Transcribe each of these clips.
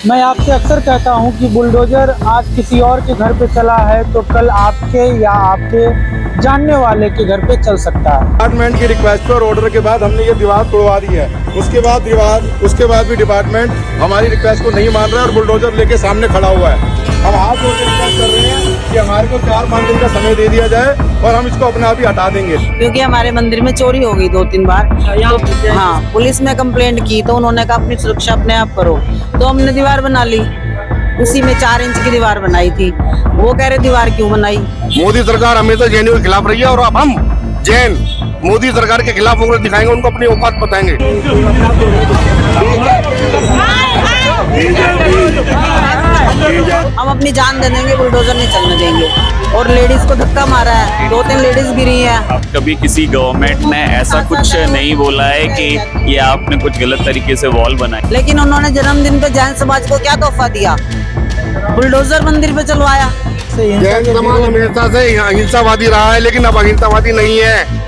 मैं आपसे अक्सर कहता हूं कि बुलडोजर आज किसी और के घर पे चला है तो कल आपके या आपके जानने वाले के घर पे चल सकता है। डिपार्टमेंट की रिक्वेस्ट और ऑर्डर के बाद हमने ये दीवार तोड़वा दी है। उसके बाद भी डिपार्टमेंट हमारी रिक्वेस्ट को नहीं मान रहा है और बुलडोजर लेके सामने खड़ा हुआ है। हम हाथ जोड़ के रिक्वेस्ट कर रहे हैं कि हमारे को 4-5 दिन का समय दे दिया जाए और हम इसको अपने आप ही हटा देंगे, क्योंकि हमारे मंदिर में चोरी हो गई 2-3 बार। हाँ, पुलिस में कंप्लेंट की तो उन्होंने कहा अपनी सुरक्षा अपने आप करो, तो हमने दीवार बना ली। उसी में 4 इंच की दीवार बनाई थी। वो कह रहे दीवार क्यों बनाई? मोदी सरकार हमेशा जैनियों के खिलाफ रही है और अब हम जैन मोदी सरकार के खिलाफ होकर दिखाएंगे, उनको अपनी औकात बताएंगे। हम अपनी जान दे देंगे, बुलडोजर नहीं चलने देंगे। और लेडीज को धक्का मारा है, 2-3 लेडीज गिरी हैं। कभी किसी गवर्नमेंट ने ऐसा कुछ नहीं बोला है कि ये आपने कुछ गलत तरीके से वॉल बनाई, लेकिन उन्होंने जन्मदिन पे जैन समाज को क्या तोहफा दिया? बुलडोजर मंदिर पे चलवाया। जैन समाज हमेशा से अहिंसावादी रहा है, लेकिन अब अहिंसावादी नहीं है।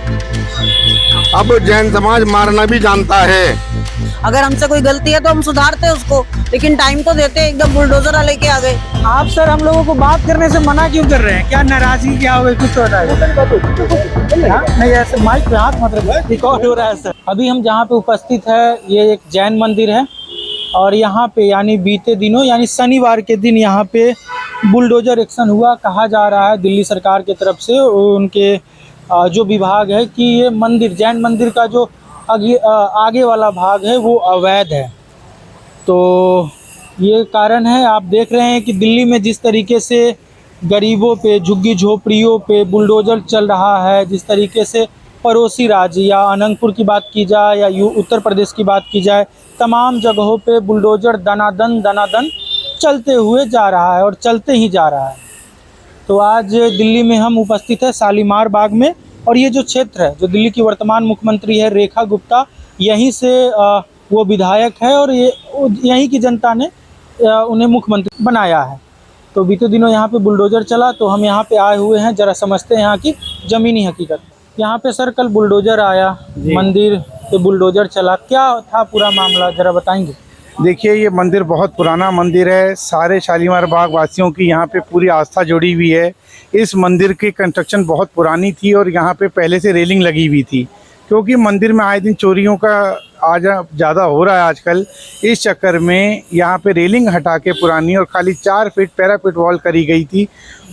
अब जैन समाज मारना भी जानता है। अगर हमसे कोई गलती है तो हम सुधारते उसको, लेकिन टाइम तो देते, एकदम बुलडोजर लेके आ गए। आप सर हम लोगों को बात करने से मना क्यों कर रहे हैं? क्या नाराजगी क्या हो गई? कुछ हो रहा है? नहीं, ऐसे माइक पे हाथ मत रखो, रिकॉर्ड हो रहा है सर। अभी हम जहाँ पे उपस्थित है ये एक जैन मंदिर है और यहाँ पे यानी बीते दिनों यानी शनिवार के दिन यहाँ पे बुलडोजर एक्शन हुआ। कहा जा रहा है दिल्ली सरकार की तरफ से, उनके जो विभाग है कि ये मंदिर जैन मंदिर का जो आगे वाला भाग है वो अवैध है। तो ये कारण है, आप देख रहे हैं कि दिल्ली में जिस तरीके से गरीबों पे, झुग्गी झोपड़ियों पे बुलडोजर चल रहा है, जिस तरीके से पड़ोसी राज्य या अनंतपुर की बात की जाए या उत्तर प्रदेश की बात की जाए, तमाम जगहों पे बुलडोजर दनादन चलते हुए जा रहा है और चलते ही जा रहा है। तो आज दिल्ली में हम उपस्थित है शालीमार बाग में, और ये जो क्षेत्र है, जो दिल्ली की वर्तमान मुख्यमंत्री है रेखा गुप्ता, यहीं से वो विधायक है और ये यहीं की जनता ने उन्हें मुख्यमंत्री बनाया है। तो बीते दिनों यहाँ पे बुलडोजर चला, तो हम यहाँ पे आए हुए हैं, जरा समझते हैं यहाँ की ज़मीनी हकीकत। यहाँ पे सर कल बुलडोजर आया, मंदिर पे बुलडोजर चला, क्या था पूरा मामला जरा बताएंगे? देखिए, ये मंदिर बहुत पुराना मंदिर है। सारे शालीमार बाग वासियों की यहाँ पे पूरी आस्था जुड़ी हुई है। इस मंदिर की कंस्ट्रक्शन बहुत पुरानी थी और यहाँ पे पहले से रेलिंग लगी हुई थी, क्योंकि मंदिर में आए दिन चोरियों का आजा ज़्यादा हो रहा है आजकल। इस चक्कर में यहाँ पे रेलिंग हटा के पुरानी और खाली 4 फीट पैरापिट वॉल करी गई थी।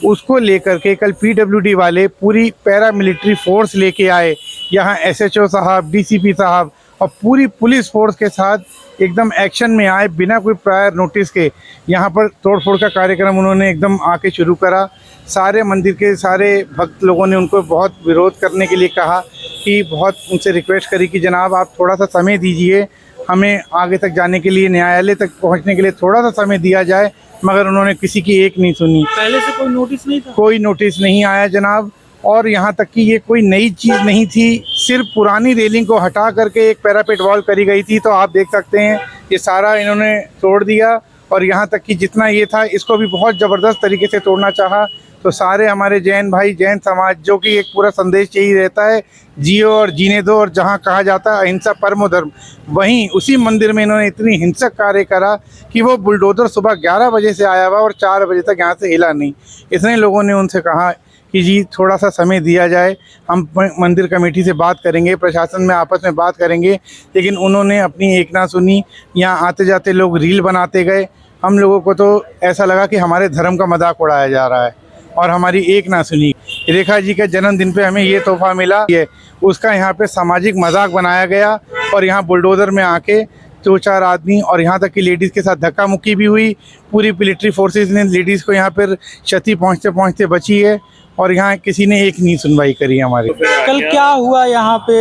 उसको लेकर के कल पीडब्ल्यूडी वाले पूरी पैरामिलिट्री फोर्स लेके आए। यहाँ एसएचओ साहब, डीसीपी साहब और पूरी पुलिस फोर्स के साथ एकदम एक्शन में आए, बिना कोई प्रायर नोटिस के यहाँ पर तोड़फोड़ का कार्यक्रम उन्होंने एकदम आके शुरू करा। सारे मंदिर के सारे भक्त लोगों ने उनको बहुत विरोध करने के लिए कहा, कि बहुत उनसे रिक्वेस्ट करी कि जनाब आप थोड़ा सा समय दीजिए, हमें आगे तक जाने के लिए, न्यायालय तक पहुँचने के लिए थोड़ा सा समय दिया जाए, मगर उन्होंने किसी की एक नहीं सुनी। पहले से कोई नोटिस नहीं था? कोई नोटिस नहीं आया जनाब। और यहाँ तक कि ये कोई नई चीज़ नहीं थी, सिर्फ पुरानी रेलिंग को हटा करके एक पैरापेट वॉल करी गई थी। तो आप देख सकते हैं ये सारा इन्होंने तोड़ दिया, और यहाँ तक कि जितना ये था इसको भी बहुत ज़बरदस्त तरीके से तोड़ना चाहा। तो सारे हमारे जैन भाई, जैन समाज, जो कि एक पूरा संदेश यही रहता है, जियो और जीने दो, और जहाँ कहा जाता है अहिंसा परमो धर्म, वहीं उसी मंदिर में इन्होंने इतनी हिंसक कार्य करा कि वो बुलडोजर सुबह 11 बजे से आया हुआ और 4 बजे तक यहाँ से हिला नहीं। इतने लोगों ने उनसे कहा कि जी थोड़ा सा समय दिया जाए, हम मंदिर कमेटी से बात करेंगे, प्रशासन में आपस में बात करेंगे, लेकिन उन्होंने अपनी एक ना सुनी। यहाँ आते जाते लोग रील बनाते गए। हम लोगों को तो ऐसा लगा कि हमारे धर्म का मजाक उड़ाया जा रहा है, और हमारी एक ना सुनी। रेखा जी के जन्मदिन पे हमें ये तोहफा मिला, ये उसका यहाँ पे सामाजिक मजाक बनाया गया, और यहाँ बुलडोज़र में आके 2-4 आदमी और यहाँ तक कि लेडीज़ के साथ धक्का मुक्की भी हुई। पूरी मिलिट्री फोर्सेस ने लेडीज़ को यहाँ पर क्षति पहुँचते पहुँचते बची है, और यहाँ किसी ने एक नहीं सुनवाई करी हमारी। कल क्या हुआ यहाँ पे?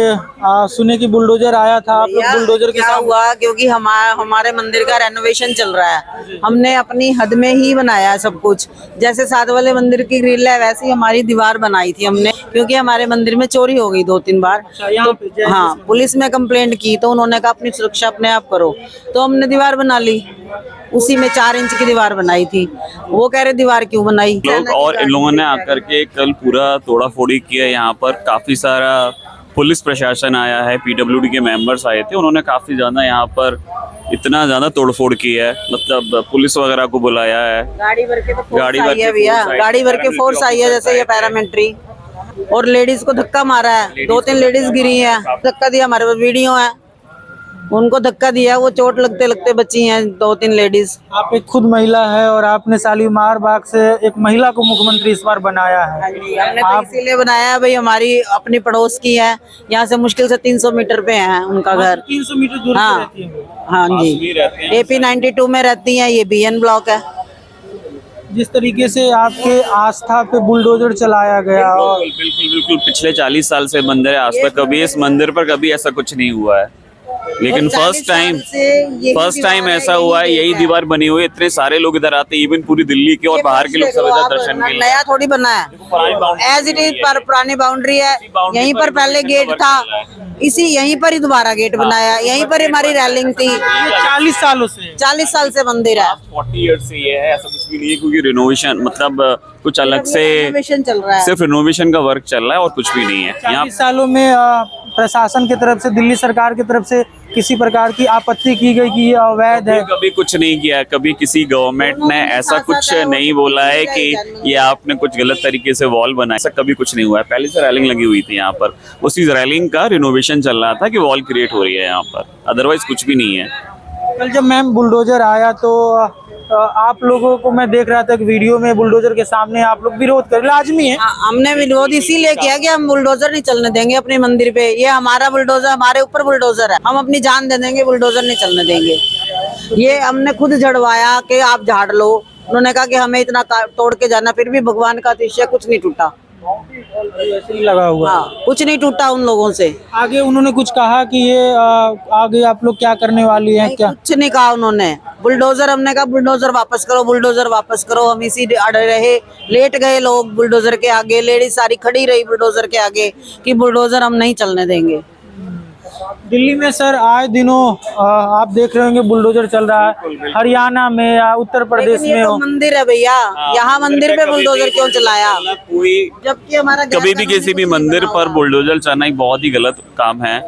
सुने कि बुलडोजर आया था, आप लोग बुलडोजर के साथ? हुआ क्योंकि हमारे मंदिर का रेनोवेशन चल रहा है। हमने अपनी हद में ही बनाया सब कुछ। जैसे साथ वाले मंदिर की ग्रिल है, वैसे ही हमारी दीवार बनाई थी हमने, क्योंकि हमारे मंदिर में चोरी हो गई 2-3 बार। तो हाँ, पुलिस में कंप्लेंट की तो उन्होंने कहा अपनी सुरक्षा अपने आप करो, तो हमने दीवार बना ली। उसी में 4 इंच की दीवार बनाई थी। वो कह रहे दीवार क्यों बनाई? लोग और इन लोगों ने आकर के कल पूरा तोड़ा फोड़ी किया। यहाँ पर काफी सारा पुलिस प्रशासन आया है, पीडब्ल्यूडी के मेंबर्स आए थे, उन्होंने काफी ज्यादा यहाँ पर इतना ज्यादा तोड़फोड़ की है, मतलब पुलिस वगैरह को बुलाया है। गाड़ी भर के तो गाड़ी फोर्स भर आई के है भैया, फोर्स आई गाड़ी है, भर के फोर्स आई है, जैसे ये पैरामिलिट्री और लेडीज को धक्का मारा है, 2-3 लेडीज गिरी है, धक्का दिया, हमारे पास वीडियो है, उनको धक्का दिया, वो चोट लगते लगते बची हैं 2-3 लेडीज। आप एक खुद महिला है और आपने शालीमार बाग से एक महिला को मुख्यमंत्री इस बार बनाया है। हमने तो इसीलिए बनाया भाई, हमारी अपनी पड़ोस की है, यहाँ से मुश्किल से 300 मीटर पे है उनका घर। 300 मीटर दूर पे हाँ रहती है वो। हाँ जी, AP 92 में रहती हैं, ये BN ब्लॉक है। जिस तरीके से आपके आस्था पे बुलडोजर चलाया गया और बिल्कुल बिल्कुल पिछले 40 साल से मंदिर है, आज तक कभी इस मंदिर पर कभी ऐसा कुछ नहीं हुआ है, लेकिन फर्स्ट टाइम ऐसा हुआ है, यही दीवार बनी हुई है, इतने सारे लोग इधर आते हैं, इवन पूरी दिल्ली के और बाहर के लोग सब इधर दर्शन के लिए। नया थोड़ी बना है, एज इट इज पर पुरानी बाउंड्री है, यहीं पर पहले गेट था, इसी यहीं पर ही दोबारा गेट बनाया, यहीं पर हमारी रेलिंग थी। 40 सालों से 40 साल से मंदिर है, 40 ईयर्स से ये है, ऐसा कुछ भी नहीं है, क्योंकि रिनोवेशन मतलब कुछ अलग से रिनोवेशन चल रहा है। सिर्फ रिनोवेशन का वर्क चल रहा है और कुछ भी नहीं है यहाँ। 40 सालों में प्रशासन की तरफ से, दिल्ली सरकार की तरफ से किसी प्रकार की आपत्ति की गई कि ये अवैध है? कभी कुछ नहीं किया, कभी किसी गवर्नमेंट ने ऐसा कुछ नहीं बोला है कि ये आपने कुछ गलत तरीके से वॉल बनाया, ऐसा कभी कुछ नहीं हुआ है। पहले से रेलिंग लगी हुई थी यहाँ पर, उसी रेलिंग का रिनोवेशन चल रहा था कि वॉल क्रिएट हो रही है यहाँ पर, अदरवाइज कुछ भी नहीं है। कल जब मैम बुलडोजर आया तो आप लोगों को मैं देख रहा था कि वीडियो में बुलडोजर के सामने आप लोग विरोध कर, लाजमी है। हमने विरोध इसीलिए किया कि हम बुलडोजर नहीं चलने देंगे अपने मंदिर पे, ये हमारा बुलडोजर, हमारे ऊपर बुलडोजर है, हम अपनी जान दे देंगे, बुलडोजर नहीं चलने देंगे। ये हमने खुद झड़वाया कि आप झाड़ लो, उन्होंने कहा कि हमें इतना तोड़ के जाना, फिर भी भगवान का आतिशय कुछ नहीं टूटा, ऐसे ही लगा हुआ। हाँ कुछ नहीं टूटा उन लोगों से। आगे उन्होंने कुछ कहा कि ये आगे आप लोग क्या करने वाली हैं? क्या कुछ नहीं कहा उन्होंने, बुलडोजर, हमने कहा बुलडोजर वापस करो, बुलडोजर वापस करो, हम इसी अड़े रहे, लेट गए लोग बुलडोजर के आगे, लेडीज सारी खड़ी रही बुलडोजर के आगे कि बुलडोजर हम नहीं चलने देंगे। दिल्ली में सर आए दिनों आप देख रहे होंगे बुलडोजर चल रहा है, हरियाणा में या उत्तर प्रदेश लेकिन ये में तो हो। मंदिर है भैया, यहाँ मंदिर पे बुलडोजर क्यों चलाया? कोई जबकि हमारा कभी भी किसी भी मंदिर पर बुलडोजर चलाना एक बहुत ही गलत काम है।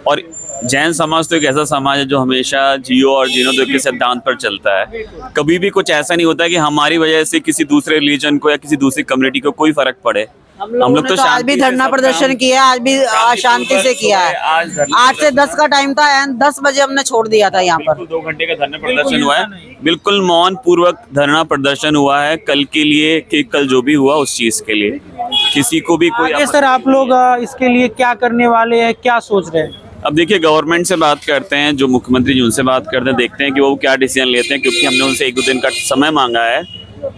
और जैन समाज तो एक ऐसा समाज है जो हमेशा जियो और जीनो दो के सिद्धांत पर चलता है। कभी भी कुछ ऐसा नहीं होता कि हमारी वजह से किसी दूसरे रिलीजन को या किसी दूसरी कम्युनिटी को कोई फर्क पड़े। हम लोग तो आज भी धरना प्रदर्शन किया, आज भी शांति से किया है। 8 से 10 का टाइम था, 10 बजे हमने छोड़ दिया था यहाँ पर। 2 घंटे का धरना प्रदर्शन हुआ है, बिल्कुल मौन पूर्वक धरना प्रदर्शन हुआ है कल के लिए, कि कल जो भी हुआ उस चीज के लिए किसी को भी कोई आगे सर आप लोग इसके लिए क्या करने वाले हैं, क्या सोच रहे हैं? अब देखिए गवर्नमेंट से बात करते हैं, जो मुख्यमंत्री जी उनसे बात करते हैं, देखते हैं कि वो क्या डिसीजन लेते हैं, क्योंकि हमने उनसे 1-2 दिन का समय मांगा है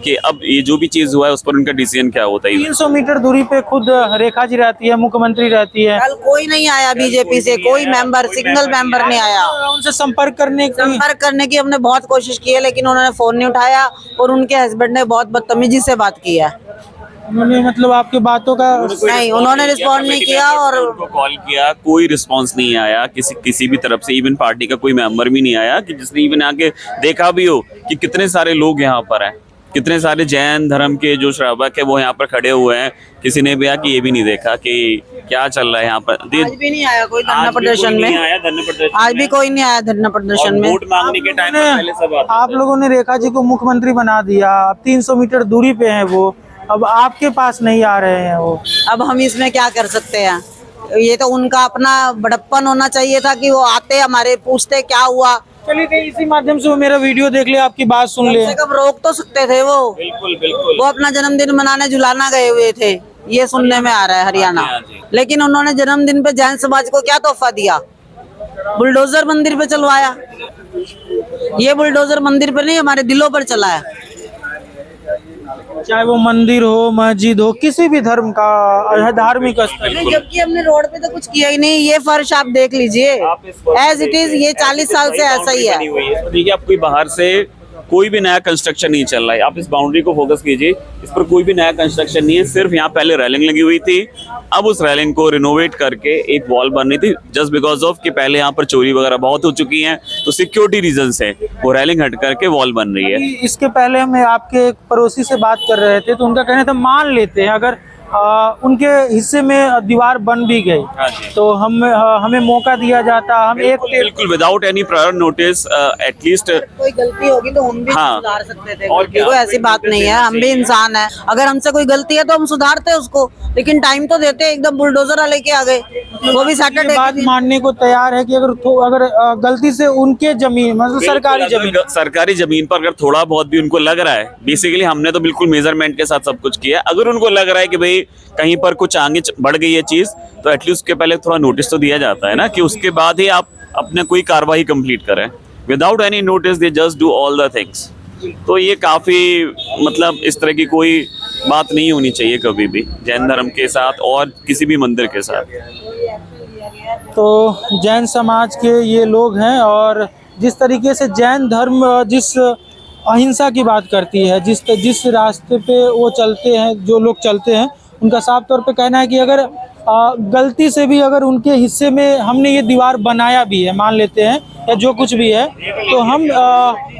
कि अब ये जो भी चीज हुआ है उस पर उनका डिसीजन क्या होता है। 300 मीटर दूरी पे खुद रेखा जी रहती है, मुख्यमंत्री रहती है, कल कोई नहीं आया बीजेपी से, कोई मेंबर, सिंगल मेंबर नहीं आया। उनसे संपर्क करने की हमने बहुत कोशिश की है, लेकिन उन्होंने फोन नहीं उठाया और उनके हस्बैंड ने बहुत बदतमीजी से बात की है। उन्होंने मतलब आपकी बातों का नहीं, उन्होंने रिस्पॉन्ड नहीं किया और उनको कॉल किया, कोई रिस्पांस नहीं आया किसी भी तरफ से, इवन पार्टी का कोई मेंबर भी नहीं आया कि जिसने इवन आके देखा भी हो कि कितने सारे लोग यहाँ पर हैं, कितने सारे जैन धर्म के जो श्रावक है वो यहाँ पर खड़े हुए हैं, किसी ने भी आके ये भी नहीं देखा कि क्या चल रहा है यहाँ पर। आज भी नहीं आया कोई धरना प्रदर्शन में, आज भी कोई नहीं आया धरना प्रदर्शन में। वोट मांगने के टाइम पर पहले सब आते आप लोगों ने रेखा जी को मुख्यमंत्री बना दिया, अब 300 मीटर दूरी पे हैं वो, अब आपके पास नहीं आ रहे हैं वो, अब हम इसमें क्या कर सकते हैं? ये तो उनका अपना बड़प्पन होना चाहिए था कि वो आते हमारे पूछते क्या हुआ। चलिए कहीं इसी माध्यम से वो मेरा वीडियो देख ले, आपकी बात सुन ले। कम से कम रोक तो सकते थे वो। बिल्कुल वो अपना जन्मदिन मनाने जुलाना गए हुए थे, ये सुनने में आ रहा है हरियाणा। लेकिन उन्होंने जन्मदिन पे जैन समाज को क्या तोहफा दिया? बुलडोजर मंदिर पे चलवाया। ये बुलडोजर मंदिर पे नहीं, हमारे दिलों पर चला है। चाहे वो मंदिर हो, मस्जिद हो, किसी भी धर्म का धार्मिक स्थल। जबकि हमने रोड पे तो कुछ किया ही नहीं। ये फर्श आप देख लीजिए, एज इट इज, ये 40 साल से ऐसा ही है। देखिए आप कोई बाहर से कोई भी नया कंस्ट्रक्शन नहीं चल रहा है, आप इस बाउंड्री को फोकस कीजिए, इस पर कोई भी नया कंस्ट्रक्शन नहीं है, सिर्फ यहाँ पहले रेलिंग लगी हुई थी, अब उस रेलिंग को रिनोवेट करके एक वॉल बननी थी, जस्ट बिकॉज ऑफ कि पहले यहाँ पर चोरी वगैरह बहुत हो चुकी हैं, तो सिक्योरिटी रीजन से वो रेलिंग हट करके वॉल बन रही है। इसके पहले हम आपके एक पड़ोसी से बात कर रहे थे, तो उनका कहना था मान लेते हैं अगर उनके हिस्से में दीवार बन भी गई, हाँ जी। तो हमें मौका दिया जाता, हम एक बिल्कुल without any prior notice at least कोई गलती होगी तो हम भी हाँ। सुधार सकते थे। और क्या? कोई ऐसी बात नहीं है, हम भी इंसान है। अगर हमसे कोई गलती है तो हम सुधारते उसको, लेकिन टाइम तो देते। एकदम बुलडोजर लेके आ गए, वो भी सैटरडे बात मानने को तैयार है कि अगर गलती से उनके जमीन मतलब सरकारी जमीन सरकारी जमीन पर अगर थोड़ा बहुत भी उनको लग रहा है, बेसिकली हमने तो बिल्कुल मेजरमेंट के साथ सब कुछ किया। अगर उनको लग रहा है कि भाई कहीं पर कुछ आगे बढ़ गई है चीज, तो एटलीस्ट उसके पहले थोड़ा नोटिस तो दिया जाता है ना, कि उसके बाद ही आप अपने कोई कार्रवाई कंप्लीट करें। Without any notice they just do all the things. तो ये काफी मतलब इस तरह की कोई बात नहीं होनी चाहिए कभी भी जैन धर्म के साथ और किसी भी मंदिर के साथ। तो जैन समाज के ये लोग हैं, और जिस तरीके से जैन धर्म जिस अहिंसा की बात करती है, जिस रास्ते पे वो चलते हैं, जो लोग चलते हैं, उनका साफ तौर पे कहना है कि अगर गलती से भी अगर उनके हिस्से में हमने ये दीवार बनाया भी है, मान लेते हैं, या जो कुछ भी है, तो हम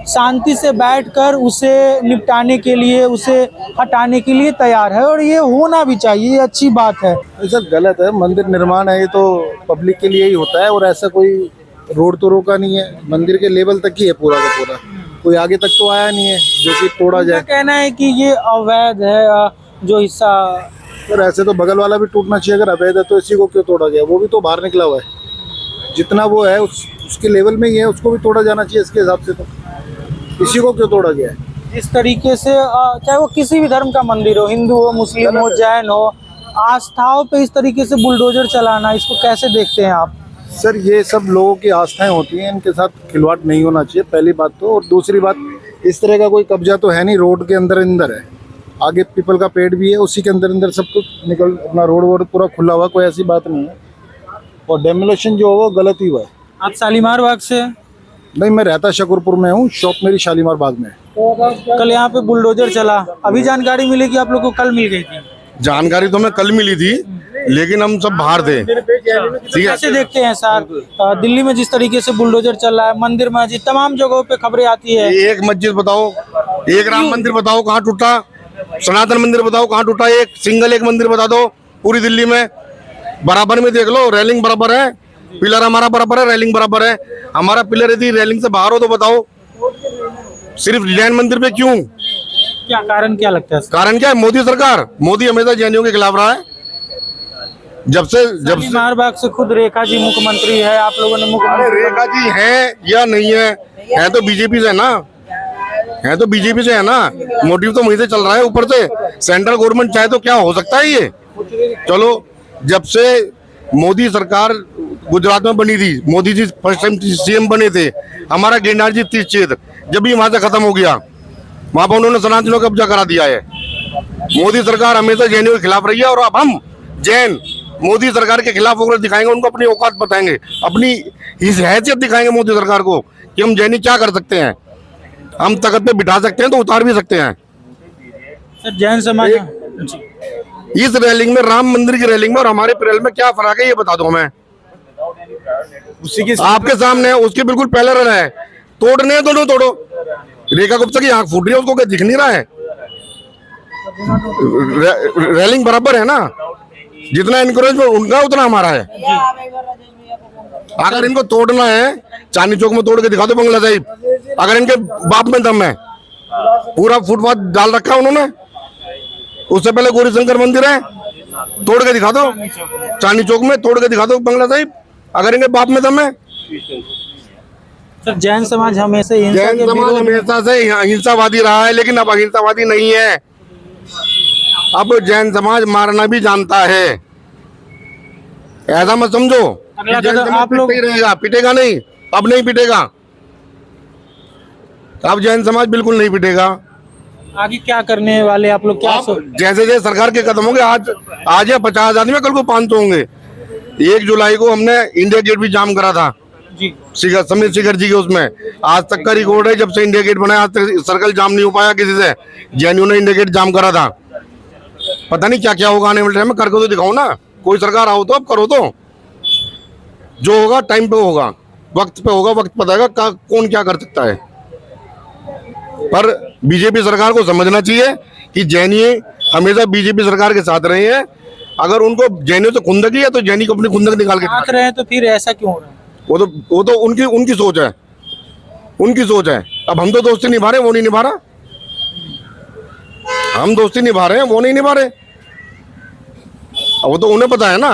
शांति से बैठकर उसे निपटाने के लिए, उसे हटाने के लिए तैयार है, और ये होना भी चाहिए, ये अच्छी बात है। सर गलत है, मंदिर निर्माण है ये तो पब्लिक के लिए ही होता है, और ऐसा कोई रोड तो रोका नहीं है, मंदिर के लेवल तक ही है पूरा का पूरा, कोई आगे तक तो आया नहीं है जो कि तोड़ा जाए। कहना है कि ये अवैध है जो हिस्सा। सर ऐसे तो बगल वाला भी टूटना चाहिए, अगर अवैध है तो इसी को क्यों तोड़ा गया? वो भी तो बाहर निकला हुआ है, जितना वो है उसके लेवल में ही है, उसको भी तोड़ा जाना चाहिए इसके हिसाब से। तो इसी को क्यों तोड़ा गया है? इस तरीके से चाहे वो किसी भी धर्म का मंदिर हो, हिंदू हो, मुस्लिम हो, जैन हो, आस्थाओं पे इस तरीके से बुलडोजर चलाना, इसको कैसे देखते हैं आप? सर ये सब लोगों की आस्थाएं होती हैं, इनके साथ खिलवाड़ नहीं होना चाहिए, पहली बात तो। और दूसरी बात, इस तरह का कोई कब्जा तो है नहीं, रोड के अंदर अंदर है, आगे पीपल का पेड़ भी है, उसी के अंदर अंदर सब कुछ निकल, अपना रोड वोड पूरा खुला हुआ, कोई ऐसी बात नहीं है। और डेमोलेशन जो हुआ वो गलत ही हुआ है। आप शालीमार बाग से? नहीं, मैं रहता शकरपुर में हूँ, शॉप मेरी शालीमार बाग में है। कल यहाँ पे बुलडोजर चला, अभी जानकारी मिली कि आप लोग को कल मिल गई थी? जानकारी तो हमें कल मिली थी, लेकिन हम सब बाहर थे। ठीक है, कैसे देखते हैं सर, दिल्ली में जिस तरीके से बुलडोजर चल रहा है, मंदिर मस्जिद तमाम जगहों पे खबरें आती है। एक मस्जिद बताओ, एक राम मंदिर बताओ कहाँ टूटा, सनातन मंदिर बताओ कहाँ टूटा, एक सिंगल एक मंदिर बता दो पूरी दिल्ली में। बराबर में देख लो, रेलिंग बराबर है, पिलर हमारा बराबर है, रेलिंग बराबर है। हमारा पिलर यदि रेलिंग से बाहर हो तो बताओ, सिर्फ जैन मंदिर पे क्यों? क्या कारण, क्या लगता है? कारण क्या है? मोदी सरकार, मोदी हमेशा जैनियों के खिलाफ रहा है। जब से शालीमार बाग से खुद रेखा जी मुख्यमंत्री है, आप लोगों ने मुख्यमंत्री रेखा जी है या नहीं है तो बीजेपी से है ना, है तो बीजेपी से है ना, मोटिव तो वहीं से चल रहा है। ऊपर से सेंट्रल गवर्नमेंट चाहे तो क्या हो सकता है ये? चलो, जब से मोदी सरकार गुजरात में बनी थी, Modi ji first time CM बने थे, हमारा गिरनार जी तीर्थ क्षेत्र जब भी वहां से खत्म हो गया, वहां पर उन्होंने सनातनियों का कब्जा करा दिया है। मोदी सरकार हमेशा जैनियों के खिलाफ रही है, और अब हम जैन मोदी सरकार के खिलाफ होकर दिखाएंगे, उनको अपनी औकात बताएंगे, अपनी इस हैसियत दिखाएंगे मोदी सरकार को कि हम जैनी क्या कर सकते हैं। हम तख्त पे बिठा सकते हैं तो उतार भी सकते हैं। सर जैन समाज इस रेलिंग में, राम मंदिर की रेलिंग में और हमारे रेल में क्या फर्क है ये बता दो हमें। उसी की आपके सामने है, उसके बिल्कुल पैरेलल है, तोड़ने हैं दोनों तोड़ो। रेखा गुप्ता की आंख फूट रही है, उसको क्या दिख नहीं रहा है? रेलिंग बराबर है ना, जितना इनकरेज उनका उतना हमारा है। अगर इनको तोड़ना है, चांदनी चौक में तोड़ के दिखा दो बंगला साहिब, अगर इनके बाप में दम है। पूरा फुटपाथ डाल रखा है उन्होंने, उससे पहले गौरी शंकर मंदिर है, तोड़ के दिखा दो। चांदनी चौक में तोड़ के दिखा दो बंगला साहिब, अगर इनके बाप में दम है। सर जैन समाज हमेशा जैन समाज हमेशा से अहिंसावादी रहा है, लेकिन अब अहिंसावादी नहीं है। अब जैन समाज मारना भी जानता है, ऐसा मत समझो। अगला जैन कदम समाज आप लोग पिटता ही रहेगा, पिटेगा नहीं, अब नहीं पिटेगा। अब जैन समाज बिल्कुल नहीं पिटेगा। आगे क्या करने वाले आप लोग, क्या जैसे जैसे सरकार के कदम होंगे, आज है 50 आदमी, कल को 500 होंगे। 1 जुलाई को हमने इंडिया गेट भी जाम करा था जी, समीर शिखर जी के उसमें। आज तक का रिकॉर्ड है, जब से इंडिया गेट बनाया आज तक सर्कल जाम नहीं हो पाया किसी से। जैनियों ने इंडिया गेट जाम करा था। पता नहीं क्या क्या होगा आने वाले टाइम में, करके तो दिखाओ ना। कोई सरकार आओ तो अब करो, तो जो होगा टाइम पे होगा, वक्त पे होगा, वक्त बताएगा कौन क्या कर सकता है। पर बीजेपी सरकार को समझना चाहिए कि जैनी हमेशा बीजेपी सरकार के साथ रहे हैं। अगर उनको जैनियों से खुंदकी है तो जैनी को अपनी खुंदक निकाल के साथ रहे हैं तो फिर ऐसा क्यों हो रहा है? वो तो उनकी सोच है, उनकी सोच है। अब हम तो दोस्ती निभा रहे हैं, वो नहीं निभा रहा। हम दोस्ती निभा रहे हैं, वो नहीं निभा रहे। अब वो तो उन्हें पता है ना।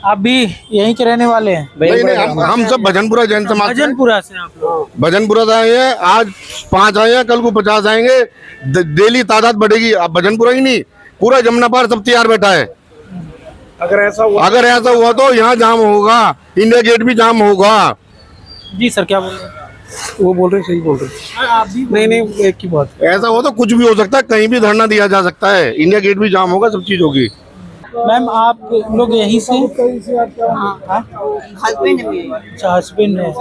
आप भी यहीं के रहने वाले हैं? नहीं, हम सब भजनपुरा जैन समाज से हैं। भजनपुरा से आप लोग? भजनपुरा से आए हैं। आज 5 आए हैं, कल को 50 आएंगे। डेली तादाद बढ़ेगी। अब भजनपुरा ही नहीं, पूरा जमुना पार सब तैयार बैठा है। अगर ऐसा हुआ तो यहाँ जाम होगा, इंडिया गेट भी जाम होगा। जी सर, क्या बोल रहे हैं? वो बोल रहे, सही बोल रहे। आप भी नहीं, एक की बात। ऐसा हो तो कुछ भी हो सकता है, कहीं भी धरना दिया जा सकता है। इंडिया गेट भी जाम होगा, सब चीज होगी। मैम, आप लोग यहीं से? हस्बैंड में अच्छा, हस्बैंड है।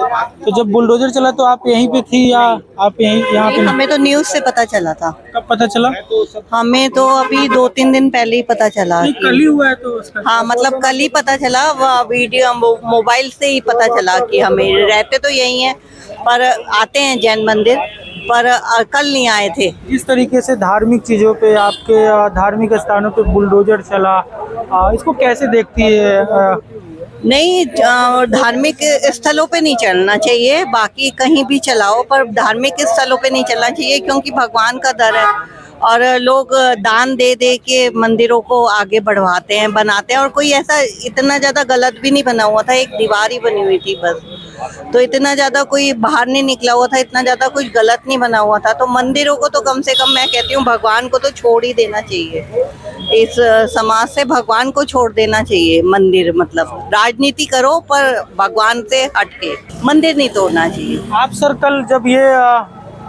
तो जब बुलडोजर चला तो आप यहीं पे थी या आप यहाँ पे? हमें तो न्यूज से पता चला था। कब पता चला? हमें तो अभी 2-3 दिन पहले ही पता चला। कल ही हुआ है तो उसका? हाँ, मतलब कल ही पता चला। वीडियो मोबाइल से ही पता चला कि हमें, रहते तो यही हैं पर आते हैं जैन मंदिर, पर कल नहीं आए थे। इस तरीके से धार्मिक चीजों पे, आपके धार्मिक स्थानों पे बुलडोजर चला, इसको कैसे देखती है? नहीं, धार्मिक स्थलों पे नहीं चलना चाहिए, बाकी कहीं भी चलाओ, पर धार्मिक स्थलों पे नहीं चलना चाहिए क्योंकि भगवान का दर है और लोग दान दे दे के मंदिरों को आगे बढ़वाते हैं, बनाते हैं। और कोई ऐसा इतना ज्यादा गलत भी नहीं बना हुआ था, एक दीवार ही बनी हुई थी बस। तो इतना ज्यादा कोई बाहर नहीं निकला हुआ था, इतना ज्यादा कुछ गलत नहीं बना हुआ था। तो मंदिरों को तो कम से कम, मैं कहती हूँ भगवान को तो छोड़ ही देना चाहिए। इस समाज से भगवान को छोड़ देना चाहिए। मंदिर मतलब राजनीति करो पर भगवान से हटके, मंदिर नहीं तोड़ना चाहिए। आप सर, कल जब ये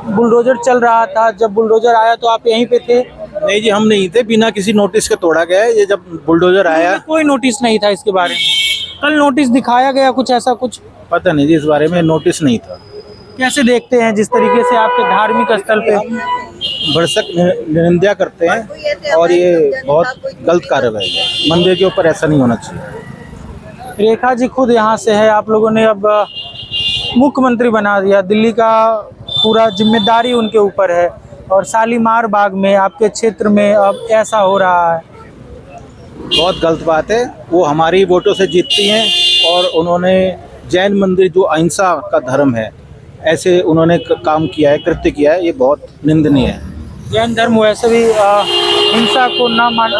बुलडोजर चल रहा था, जब बुलडोजर आया तो आप यहीं पे थे? नहीं जी, हम नहीं थे। बिना किसी नोटिस के तोड़ा गया है। ये जब बुलडोजर आया, कोई नोटिस नहीं था इसके बारे में? कल नोटिस दिखाया गया कुछ ऐसा कुछ? पता नहीं जी, इस बारे में नोटिस नहीं था। कैसे देखते हैं जिस तरीके से आपके धार्मिक स्थल पे भरसक निंदा करते हैं और ये बहुत गलत कार्रवाई है। मंदिर के ऊपर ऐसा नहीं होना चाहिए। रेखा जी खुद यहाँ से है। आप लोगों ने अब मुख्यमंत्री बना दिया, दिल्ली का पूरा जिम्मेदारी उनके ऊपर है और शालीमार बाग में, आपके क्षेत्र में अब ऐसा हो रहा है। बहुत गलत बात है। वो हमारी वोटों से जीतती हैं और उन्होंने जैन मंदिर, जो अहिंसा का धर्म है, ऐसे उन्होंने काम किया है, कृत्य किया है। ये बहुत निंदनीय है। जैन धर्म वैसे भी हिंसा को ना मान,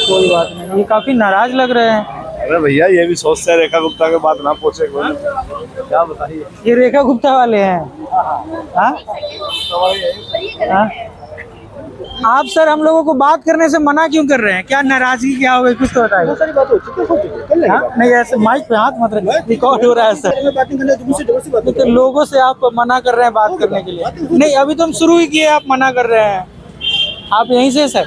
कोई बात नहीं। ये काफी नाराज लग रहे हैं। अरे भैया, ये भी सोचते हैं रेखा गुप्ता के बात ना पूछे कोई। क्या बताइए, ये रेखा गुप्ता वाले हैं? हाँ? हाँ? आप सर हम लोगों को बात करने से मना क्यों कर रहे हैं? क्या नाराजगी क्या हो गई, कुछ तो बताइए। सारी बात हो चुकी है। हाँ? नहीं, ऐसे माइक पे हाथ मत रखिए, रिकॉर्ड हो रहा है सर। तो लोगों से आप मना कर रहे हैं बात करने के लिए? नहीं, अभी तो हम शुरू ही किए, आप मना कर रहे हैं। आप यहीं से सर?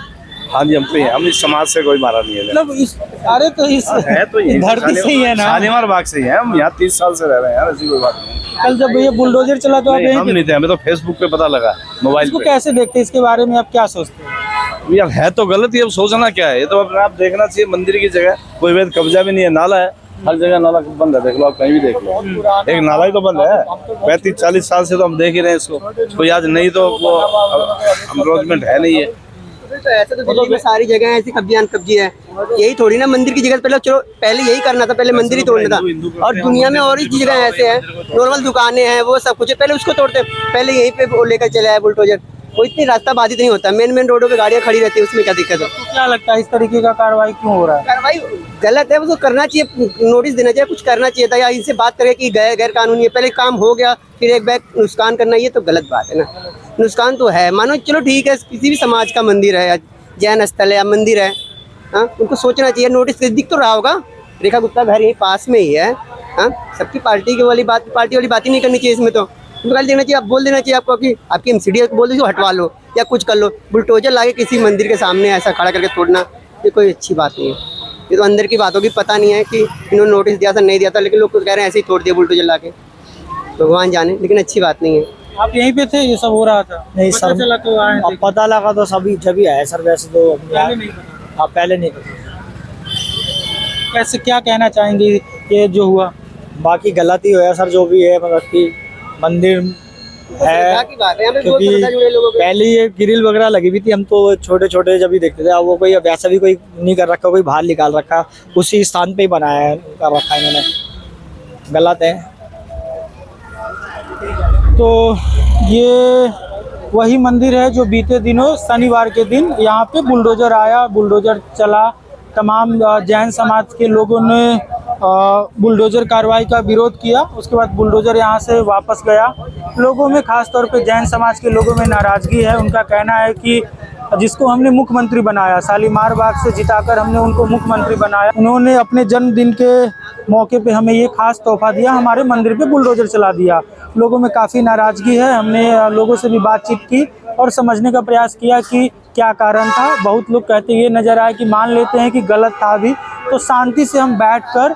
हाँ जी, हम इस समाज से कोई मारा नहीं है। मतलब इस, अरे तो इस धरती से ही है ना? शालीमार बाग से ही है। हम यहाँ 30 साल से रह रहे हैं यार, ऐसी कोई बात नहीं। कल जब ये बुलडोजर चला तो आप नहीं, यहीं हम पे? नहीं थे, हमें तो फेसबुक पे पता लगा, मोबाइल इसको पे। कैसे देखते हैं, इसके बारे में आप क्या सोचते हैं? यार है तो गलत ही, अब सोचना क्या है। ये तो अपने आप देखना चाहिए। मंदिर की जगह कोई वैध कब्जा भी नहीं है, नाला है, हर जगह नाला बंद है। देख लो, आप कहीं भी देख लो, एक नाला ही तो बंद है। 35-40 साल से तो हम देख ही रहे हैं इसको। कोई आज नहीं तो वो एनरोचमेंट है नहीं है। तो ऐसा तो दिल्ली में सारी जगह ऐसी कब्जी है। यही थोड़ी ना मंदिर की जगह, पहले चलो पहले यही करना था, पहले मंदिर ही तोड़ना था। और दुनिया में और ही जगह ऐसे हैं, नॉर्मल दुकानें हैं, वो सब कुछ है, पहले उसको तोड़ते। पहले यहीं पे वो लेकर चला है बुलडोजर। वो इतनी रास्ता बाधित नहीं होता, मेन रोडों पे गाड़ियाँ खड़ी रहती है, उसमें क्या दिक्कत है? तो क्या लगता है इस तरीके का कार्रवाई क्यों हो रहा है? कार्रवाई गलत है, उसको करना चाहिए, नोटिस देना चाहिए, कुछ करना चाहिए था, या इनसे बात करें कि गैर कानूनी है। पहले काम हो गया, फिर एक बैग नुकसान करना, ये तो गलत बात है ना। नुकसान तो है, मानो चलो ठीक है, किसी भी समाज का मंदिर है, जैन स्थल है या मंदिर है, हाँ, उनको सोचना चाहिए। नोटिस दिख तो रहा होगा, रेखा गुप्ता घर यहीं पास में ही है। हाँ, सबकी पार्टी वाली बात ही नहीं करनी चाहिए इसमें। तो निकाल देना चाहिए, आप बोल देना चाहिए आपको कि आपकी एमसीडी बोल दीजिए, हटवा लो या कुछ कर लो। बुलडोजर लाके किसी मंदिर के सामने ऐसा खड़ा करके तोड़ना, ये कोई अच्छी बात नहीं है। ये तो अंदर की बातों की पता नहीं है कि इन्होंने नोटिस दिया था नहीं दिया था, लेकिन लोग कह रहे हैं ऐसे ही तोड़ दिया बुलडोजर लाके, भगवान जाने, लेकिन अच्छी बात नहीं है। आप यहीं पे थे, ये सब हो रहा था? नहीं पता सर, चला तो आए थे? पता लगा तो सभी जब ही आए सर। वैसे तो पहले नहीं पता? हाँ, पहले नहीं पता। कैसे, क्या कहना चाहेंगे ये जो हुआ? बाकी गलत ही हुआ सर, जो भी है, मतलब कि मंदिर श्रद्धा है, की बात है, यहाँ पे बहुत क्योंकि श्रद्धा जुड़े लोगों के। पहले ये ग्रिल वगैरह लगी हुई थी, हम तो छोटे छोटे जब भी देखते थे, अब वो कोई वैसा भी कोई नहीं कर रखा, कोई बाहर निकाल रखा, उसी स्थान पे ही बनाया है, कर रखा है इन्होंने, गलत है। तो ये वही मंदिर है जो बीते दिनों शनिवार के दिन यहाँ पे बुलडोजर आया, बुलडोजर चला, तमाम जैन समाज के लोगों ने बुलडोजर कार्रवाई का विरोध किया। उसके बाद बुलडोजर यहाँ से वापस गया। लोगों में खास तौर पे जैन समाज के लोगों में नाराज़गी है। उनका कहना है कि जिसको हमने मुख्यमंत्री बनाया, शालीमार बाग से जिताकर हमने उनको मुख्यमंत्री बनाया, उन्होंने अपने जन्मदिन के मौके पे हमें ये खास तोहफा दिया, हमारे मंदिर पे बुलडोजर चला दिया। लोगों में काफ़ी नाराज़गी है। हमने लोगों से भी बातचीत की और समझने का प्रयास किया कि क्या कारण था। बहुत लोग कहते ये नज़र आए कि मान लेते हैं कि गलत था भी, तो शांति से हम बैठकर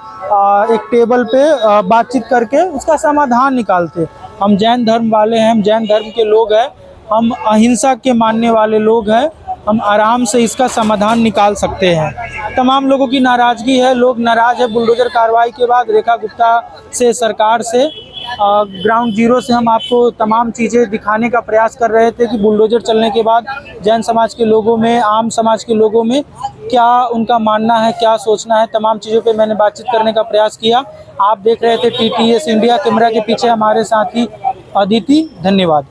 एक टेबल पे बातचीत करके उसका समाधान निकालते। हम जैन धर्म वाले हैं, हम जैन धर्म के लोग हैं, हम अहिंसा के मानने वाले लोग हैं, हम आराम से इसका समाधान निकाल सकते हैं। तमाम लोगों की नाराज़गी है, लोग नाराज़ है बुलडोजर कार्रवाई के बाद। रेखा गुप्ता से, सरकार से, ग्राउंड जीरो से हम आपको तमाम चीज़ें दिखाने का प्रयास कर रहे थे कि बुलडोजर चलने के बाद जैन समाज के लोगों में, आम समाज के लोगों में क्या उनका मानना है, क्या सोचना है। तमाम चीज़ों पे मैंने बातचीत करने का प्रयास किया। आप देख रहे थे TTS इंडिया, कैमरा के पीछे हमारे साथी अदिति। धन्यवाद।